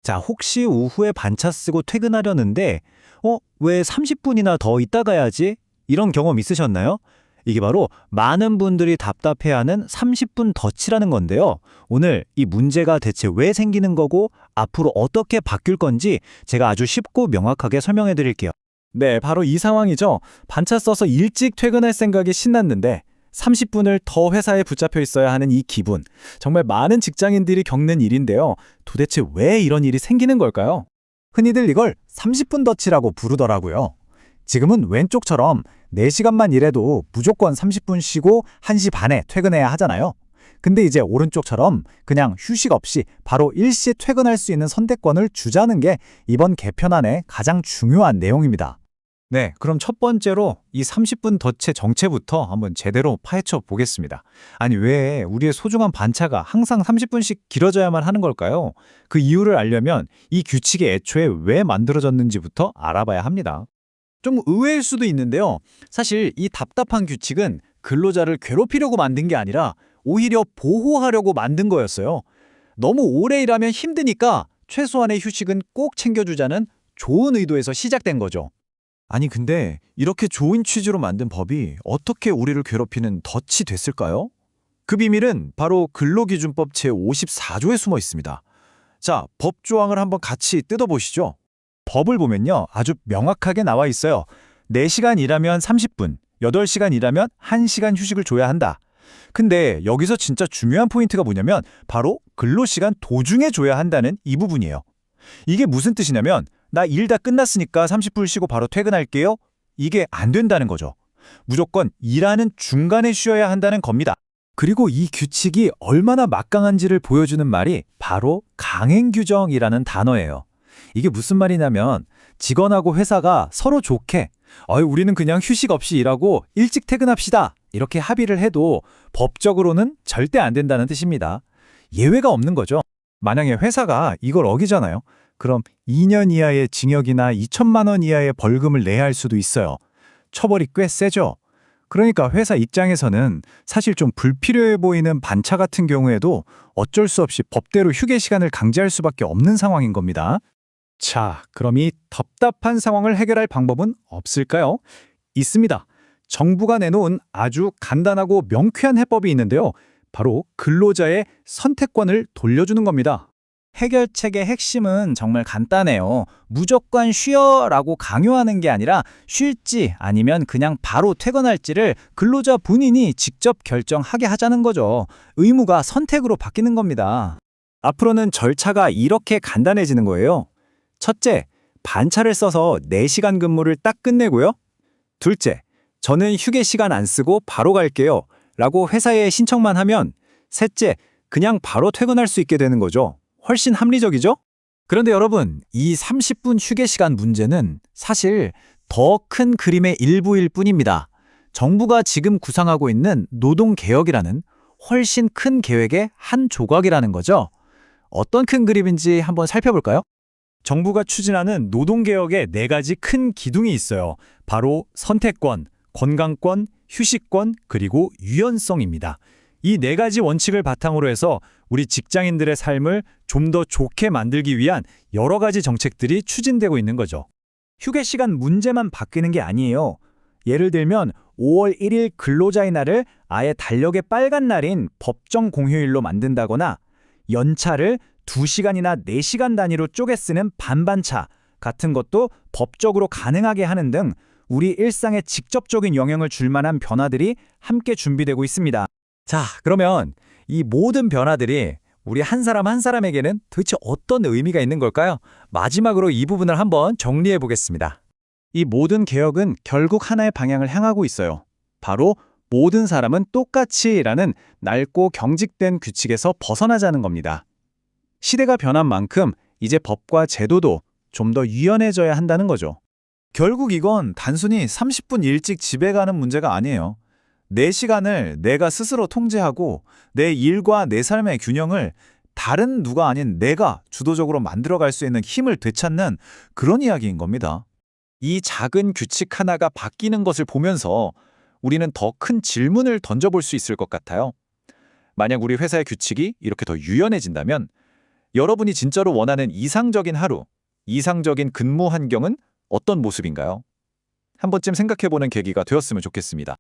자, 혹시 오후에 반차 쓰고 퇴근하려는데, 왜 30분이나 더 있다 가야지? 이런 경험 있으셨나요? 이게 바로 많은 분들이 답답해하는 30분 덫이라는 건데요. 오늘 이 문제가 대체 왜 생기는 거고, 앞으로 어떻게 바뀔 건지 제가 아주 쉽고 명확하게 설명해 드릴게요. 네, 바로 이 상황이죠. 반차 써서 일찍 퇴근할 생각이 신났는데 30분을 더 회사에 붙잡혀 있어야 하는 이 기분. 정말 많은 직장인들이 겪는 일인데요. 도대체 왜 이런 일이 생기는 걸까요? 흔히들 이걸 30분 덫이라고 부르더라고요. 지금은 왼쪽처럼 4시간만 일해도 무조건 30분 쉬고 1시 반에 퇴근해야 하잖아요. 근데 이제 오른쪽처럼 그냥 휴식 없이 바로 일시 퇴근할 수 있는 선택권을 주자는 게 이번 개편안의 가장 중요한 내용입니다. 네, 그럼 첫 번째로 이 30분 덫의 정체부터 한번 제대로 파헤쳐 보겠습니다. 아니, 왜 우리의 소중한 반차가 항상 30분씩 길어져야만 하는 걸까요? 그 이유를 알려면 이 규칙이 애초에 왜 만들어졌는지부터 알아봐야 합니다. 좀 의외일 수도 있는데요. 사실 이 답답한 규칙은 근로자를 괴롭히려고 만든 게 아니라 오히려 보호하려고 만든 거였어요. 너무 오래 일하면 힘드니까 최소한의 휴식은 꼭 챙겨주자는 좋은 의도에서 시작된 거죠. 아니 근데 이렇게 좋은 취지로 만든 법이 어떻게 우리를 괴롭히는 덫이 됐을까요? 그 비밀은 바로 근로기준법 제54조에 숨어 있습니다. 자, 법 조항을 한번 같이 뜯어보시죠. 법을 보면요. 아주 명확하게 나와 있어요. 4시간 일하면 30분, 8시간 일하면 1시간 휴식을 줘야 한다. 근데 여기서 진짜 중요한 포인트가 뭐냐면 바로 근로시간 도중에 줘야 한다는 이 부분이에요. 이게 무슨 뜻이냐면 나 일 다 끝났으니까 30분 쉬고 바로 퇴근할게요. 이게 안 된다는 거죠. 무조건 일하는 중간에 쉬어야 한다는 겁니다. 그리고 이 규칙이 얼마나 막강한지를 보여주는 말이 바로 강행규정이라는 단어예요. 이게 무슨 말이냐면 직원하고 회사가 서로 좋게 우리는 그냥 휴식 없이 일하고 일찍 퇴근합시다. 이렇게 합의를 해도 법적으로는 절대 안 된다는 뜻입니다. 예외가 없는 거죠. 만약에 회사가 이걸 어기잖아요. 그럼 2년 이하의 징역이나 2천만 원 이하의 벌금을 내야 할 수도 있어요. 처벌이 꽤 세죠. 그러니까 회사 입장에서는 사실 좀 불필요해 보이는 반차 같은 경우에도 어쩔 수 없이 법대로 휴게 시간을 강제할 수밖에 없는 상황인 겁니다. 자, 그럼 이 답답한 상황을 해결할 방법은 없을까요? 있습니다. 정부가 내놓은 아주 간단하고 명쾌한 해법이 있는데요. 바로 근로자의 선택권을 돌려주는 겁니다. 해결책의 핵심은 정말 간단해요. 무조건 쉬어라고 강요하는 게 아니라 쉴지 아니면 그냥 바로 퇴근할지를 근로자 본인이 직접 결정하게 하자는 거죠. 의무가 선택으로 바뀌는 겁니다. 앞으로는 절차가 이렇게 간단해지는 거예요. 첫째, 반차를 써서 4시간 근무를 딱 끝내고요. 둘째, 저는 휴게 시간 안 쓰고 바로 갈게요. 라고 회사에 신청만 하면 셋째, 그냥 바로 퇴근할 수 있게 되는 거죠. 훨씬 합리적이죠? 그런데 여러분, 이 30분 휴게 시간 문제는 사실 더 큰 그림의 일부일 뿐입니다. 정부가 지금 구상하고 있는 노동개혁이라는 훨씬 큰 계획의 한 조각이라는 거죠. 어떤 큰 그림인지 한번 살펴볼까요? 정부가 추진하는 노동개혁에 4가지 큰 기둥이 있어요. 바로 선택권, 건강권, 휴식권, 그리고 유연성입니다. 이 4가지 원칙을 바탕으로 해서 우리 직장인들의 삶을 좀 더 좋게 만들기 위한 여러 가지 정책들이 추진되고 있는 거죠. 휴게 시간 문제만 바뀌는 게 아니에요. 예를 들면 5월 1일 근로자의 날을 아예 달력의 빨간 날인 법정 공휴일로 만든다거나 연차를 2시간이나 4시간 단위로 쪼개 쓰는 반반차 같은 것도 법적으로 가능하게 하는 등 우리 일상에 직접적인 영향을 줄 만한 변화들이 함께 준비되고 있습니다. 자, 그러면 이 모든 변화들이 우리 한 사람 한 사람에게는 도대체 어떤 의미가 있는 걸까요? 마지막으로 이 부분을 한번 정리해 보겠습니다. 이 모든 개혁은 결국 하나의 방향을 향하고 있어요. 바로 모든 사람은 똑같이라는 낡고 경직된 규칙에서 벗어나자는 겁니다. 시대가 변한 만큼 이제 법과 제도도 좀 더 유연해져야 한다는 거죠. 결국 이건 단순히 30분 일찍 집에 가는 문제가 아니에요. 내 시간을 내가 스스로 통제하고 내 일과 내 삶의 균형을 다른 누가 아닌 내가 주도적으로 만들어갈 수 있는 힘을 되찾는 그런 이야기인 겁니다. 이 작은 규칙 하나가 바뀌는 것을 보면서 우리는 더 큰 질문을 던져볼 수 있을 것 같아요. 만약 우리 회사의 규칙이 이렇게 더 유연해진다면 여러분이 진짜로 원하는 이상적인 하루, 이상적인 근무 환경은 어떤 모습인가요? 한 번쯤 생각해보는 계기가 되었으면 좋겠습니다.